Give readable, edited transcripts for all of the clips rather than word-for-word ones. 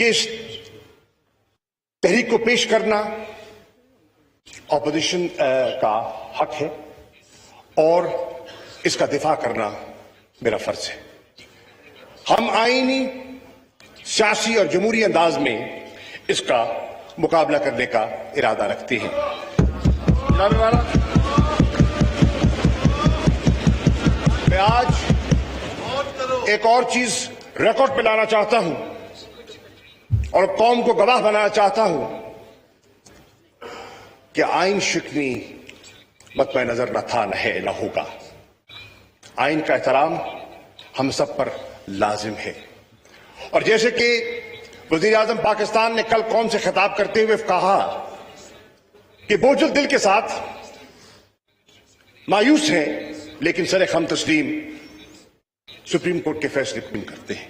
کہ اس تحریک کو پیش کرنا اپوزیشن کا حق ہے اور اس کا دفاع کرنا میرا فرض ہے۔ ہم آئینی، سیاسی اور جمہوری انداز میں اس کا مقابلہ کرنے کا ارادہ رکھتے ہیں۔ جناب والا، میں آج ایک اور چیز ریکارڈ پہ لانا چاہتا ہوں اور قوم کو گواہ بنانا چاہتا ہوں کہ آئین شکنی مطمع نظر نہ تھا، نہ ہے، نہ ہوگا۔ آئین کا احترام ہم سب پر لازم ہے، اور جیسے کہ وزیر اعظم پاکستان نے کل قوم سے خطاب کرتے ہوئے کہا کہ بوجھل دل کے ساتھ مایوس ہیں لیکن سر خم تسلیم سپریم کورٹ کے فیصلے قبول کرتے ہیں۔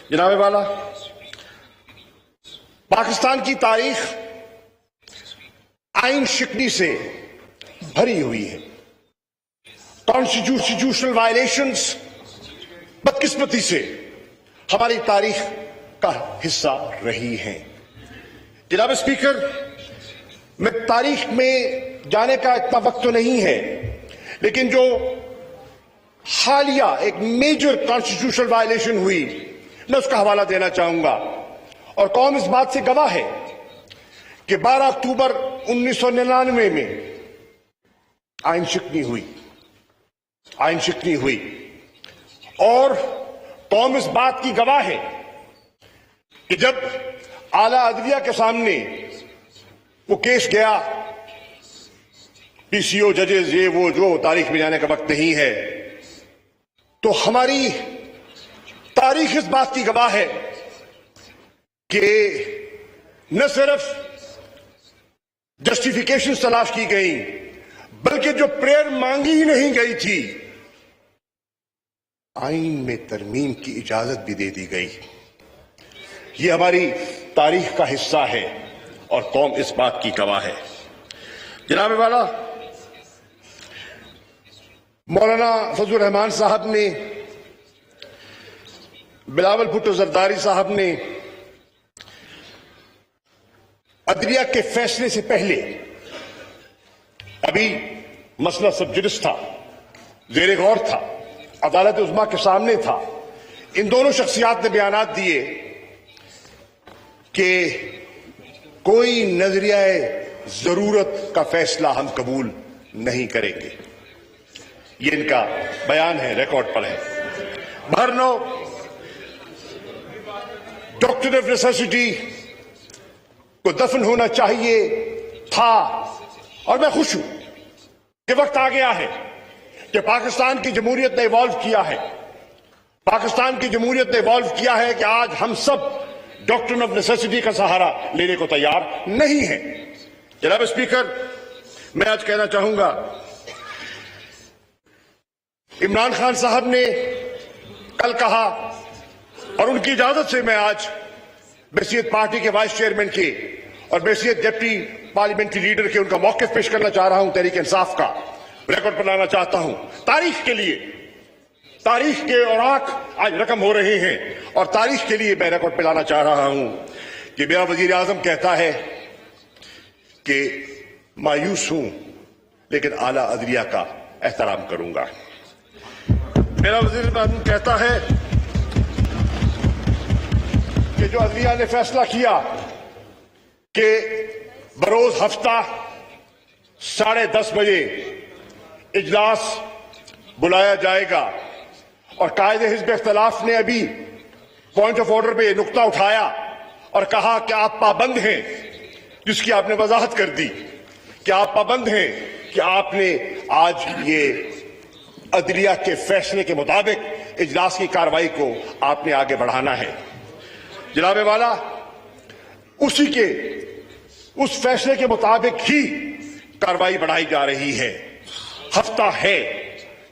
جناب والا، پاکستان کی تاریخ آئین شکنی سے بھری ہوئی ہے۔ کانسٹیٹیوشنل وائلیشنز بدقسمتی سے ہماری تاریخ کا حصہ رہی ہیں۔ جناب اسپیکر، میں تاریخ میں جانے کا اتنا وقت تو نہیں ہے، لیکن جو حالیہ ایک میجر کانسٹیٹیوشنل وائلیشن ہوئی، میں اس کا حوالہ دینا چاہوں گا، اور قوم اس بات سے گواہ ہے کہ 12 اکتوبر 1999 میں آئین شکنی ہوئی اور قوم اس بات کی گواہ ہے کہ جب اعلیٰ عدلیہ کے سامنے وہ کیس گیا، پی سی او، ججز، یہ وہ جو تاریخ میں جانے کا وقت نہیں ہے، تو ہماری تاریخ اس بات کی گواہ ہے کہ نہ صرف جسٹیفیکیشن تلاش کی گئی بلکہ جو پریئر مانگی ہی نہیں گئی تھی، آئین میں ترمیم کی اجازت بھی دے دی گئی۔ یہ ہماری تاریخ کا حصہ ہے اور قوم اس بات کی گواہ ہے۔ جناب والا، مولانا فضل الرحمان صاحب نے، بلاول بھٹو زرداری صاحب نے عدلیہ کے فیصلے سے پہلے، ابھی مسئلہ سب جڈس تھا، زیر غور تھا، عدالت عظمیٰ کے سامنے تھا، ان دونوں شخصیات نے بیانات دیے کہ کوئی نظریہ ضرورت کا فیصلہ ہم قبول نہیں کریں گے۔ یہ ان کا بیان ہے، ریکارڈ پر ہے۔ بہرنو ڈاکٹر آف نیسیسٹی کو دفن ہونا چاہیے تھا، اور میں خوش ہوں کہ وقت آ گیا ہے کہ پاکستان کی جمہوریت نے ایوالو کیا ہے، پاکستان کی جمہوریت نے ایوالو کیا ہے کہ آج ہم سب ڈاکٹر آف نیسیسٹی کا سہارا لینے کو تیار نہیں ہیں۔ جناب اسپیکر، میں آج کہنا چاہوں گا، عمران خان صاحب نے کل کہا، اور ان کی اجازت سے میں آج بحیثیت پارٹی کے وائس چیئرمین کے اور بحیثیت ڈپٹی پارلیمنٹری لیڈر کے ان کا موقف پیش کرنا چاہ رہا ہوں، تحریک انصاف کا ریکارڈ پر لانا چاہتا ہوں۔ تاریخ کے لیے، تاریخ کے اوراق آج رقم ہو رہے ہیں، اور تاریخ کے لیے میں ریکارڈ پہ لانا چاہ رہا ہوں کہ میرا وزیر اعظم کہتا ہے کہ مایوس ہوں لیکن اعلیٰ عدلیہ کا احترام کروں گا۔ میرا وزیر اعظم کہتا ہے کہ جو عدلیہ نے فیصلہ کیا کہ بروز ہفتہ 10:30 بجے اجلاس بلایا جائے گا، اور قائد حزب اختلاف نے ابھی پوائنٹ آف آرڈر پہ یہ نقطہ اٹھایا اور کہا کہ آپ پابند ہیں، جس کی آپ نے وضاحت کر دی کہ آپ پابند ہیں کہ آپ نے آج یہ عدلیہ کے فیصلے کے مطابق اجلاس کی کارروائی کو آپ نے آگے بڑھانا ہے۔ جناب والا، اس فیصلے کے مطابق ہی کارروائی بڑھائی جا رہی ہے۔ ہفتہ ہے،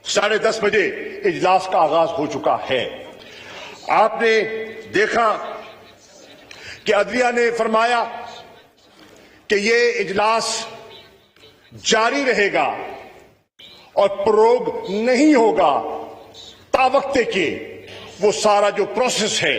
10:30 بجے اجلاس کا آغاز ہو چکا ہے۔ آپ نے دیکھا کہ عدلیہ نے فرمایا کہ یہ اجلاس جاری رہے گا اور پروگ نہیں ہوگا تا وقت کہ وہ سارا جو پروسیس ہے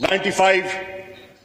95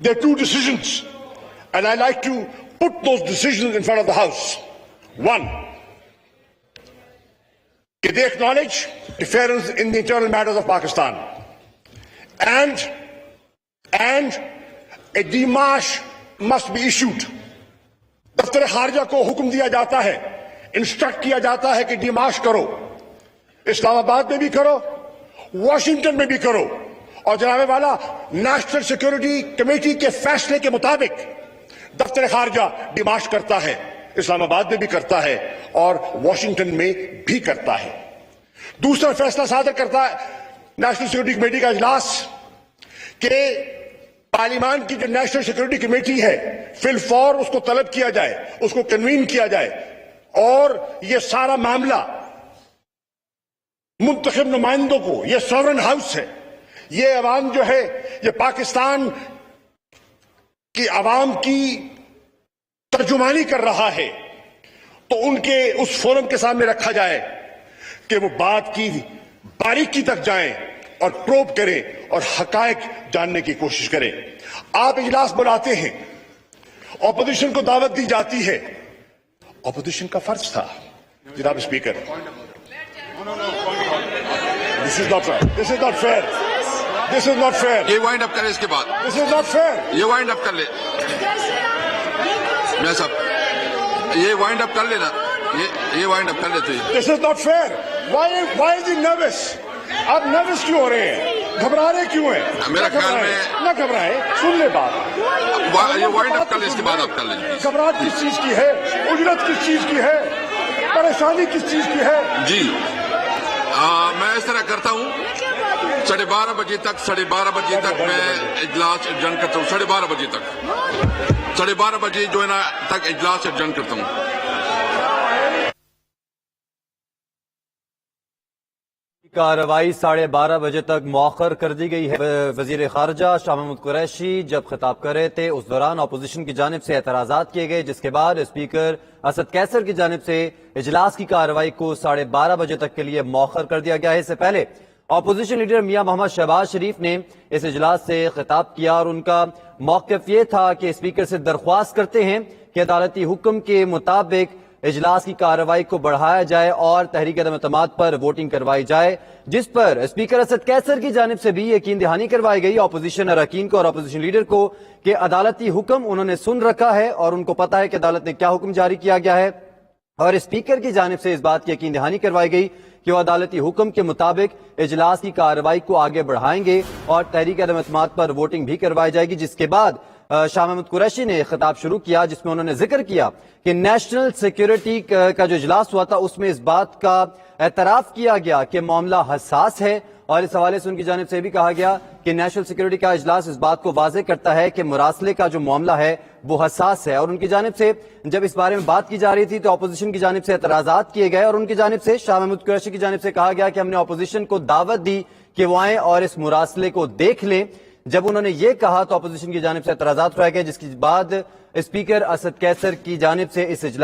There are 2 decisions and I like to put those decisions in front of the House. 1, that they acknowledge interference in the internal matters of Pakistan and a demarche must be issued. دفتر خارجہ کو حکم دیا جاتا ہے, instruct کیا جاتا ہے کہ ڈیمارش کرو, اسلام آباد میں بھی کرو, واشنگٹن میں بھی کرو, اور جناب والا نیشنل سیکورٹی کمیٹی کے فیصلے کے مطابق دفتر خارجہ ڈیمارش کرتا ہے, اسلام آباد میں بھی کرتا ہے اور واشنگٹن میں بھی کرتا ہے. دوسرا فیصلہ صادر کرتا ہے نیشنل سیکورٹی کمیٹی کا اجلاس کہ پارلیمان کی جو نیشنل سیکورٹی کمیٹی ہے فی الفور اس کو طلب کیا جائے, اس کو کنوین کیا جائے, اور یہ سارا معاملہ منتخب نمائندوں کو, یہ سورن ہاؤس ہے, یہ عوام جو ہے یہ پاکستان کی عوام کی ترجمانی کر رہا ہے, تو ان کے اس فورم کے سامنے رکھا جائے کہ وہ بات کی باریکی تک جائیں اور پروب کریں اور حقائق جاننے کی کوشش کریں. آپ اجلاس بلاتے ہیں, اپوزیشن کو دعوت دی جاتی ہے, اپوزیشن کا فرض تھا جناب speaker. This is not fair, this is not fair, this is not fair. یہ وائنڈ اپ کریں اس کے بعد. This is not fair. یہ وائنڈ اپ کر لے میں صاحب, یہ وائنڈ اپ کر لینا, یہ وائنڈ اپ کر لیتے. This is not fair. Why is he nervous? آپ نروس کیوں ہو رہے ہیں, گھبرا رہے کیوں ہیں؟ میرا خیال میں نہ گھبرائیں, سن لے بات. یہ وائنڈ اپ کر لیں, اس کے بعد آپ کر لیں. گھبراہٹ کس چیز کی ہے, اجرت کس چیز کی ہے, پریشانی کس چیز کی ہے؟ جی میں اس طرح کرتا ہوں, 12:30 بجے تک, 12:30 بجے تک میں اجلاس ایڈجرن کرتا ہوں. 12:30 بجے تک, 12:30 بجے جو ہے نا تک اجلاس ایڈجرن کرتا ہوں. کارروائی 12:30 بجے تک مؤخر کر دی گئی ہے. وزیر خارجہ شاہ محمود قریشی جب خطاب کر رہے تھے اس دوران اپوزیشن کی جانب سے اعتراضات کیے گئے, جس کے بعد اسپیکر اسد قیصر کی جانب سے اجلاس کی کارروائی کو 12:30 بجے تک کے لیے مؤخر کر دیا گیا ہے. اس سے پہلے اپوزیشن لیڈر میاں محمد شہباز شریف نے اس اجلاس سے خطاب کیا اور ان کا موقف یہ تھا کہ اسپیکر سے درخواست کرتے ہیں کہ عدالتی حکم کے مطابق اجلاس کی کارروائی کو بڑھایا جائے اور تحریک عدم اعتماد پر ووٹنگ کروائی جائے, جس پر اسپیکر اسد قیصر کی جانب سے بھی یقین دہانی کروائی گئی اپوزیشن اراکین کو اور اپوزیشن لیڈر کو کہ عدالتی حکم انہوں نے سن رکھا ہے اور ان کو پتا ہے کہ عدالت نے کیا حکم جاری کیا گیا ہے, اور اسپیکر کی جانب سے اس بات کی یقین دہانی کروائی گئی کہ وہ عدالتی حکم کے مطابق اجلاس کی کارروائی کو آگے بڑھائیں گے اور تحریک عدم اعتماد پر ووٹنگ بھی کروائی جائے گی. جس کے بعد شاہ محمود قریشی نے خطاب شروع کیا جس میں انہوں نے ذکر کیا کہ نیشنل سیکیورٹی کا جو اجلاس ہوا تھا اس میں اس بات کا اعتراف کیا گیا کہ معاملہ حساس ہے, اور اس حوالے سے ان کی جانب سے بھی کہا گیا کہ نیشنل سیکیورٹی کا اجلاس اس بات کو واضح کرتا ہے کہ مراسلے کا جو معاملہ ہے وہ حساس ہے. اور ان کی جانب سے جب اس بارے میں بات کی جا رہی تھی تو اپوزیشن کی جانب سے اعتراضات کیے گئے اور ان کی جانب سے شاہ محمود قریشی کی جانب سے کہا گیا کہ ہم نے اپوزیشن کو دعوت دی کہ وہ آئیں اور اس مراسلے کو دیکھ لیں. جب انہوں نے یہ کہا تو اپوزیشن کی جانب سے اعتراضات اٹھائے گئے, جس کے بعد اسپیکر اسد قیصر کی جانب سے اس اجلاس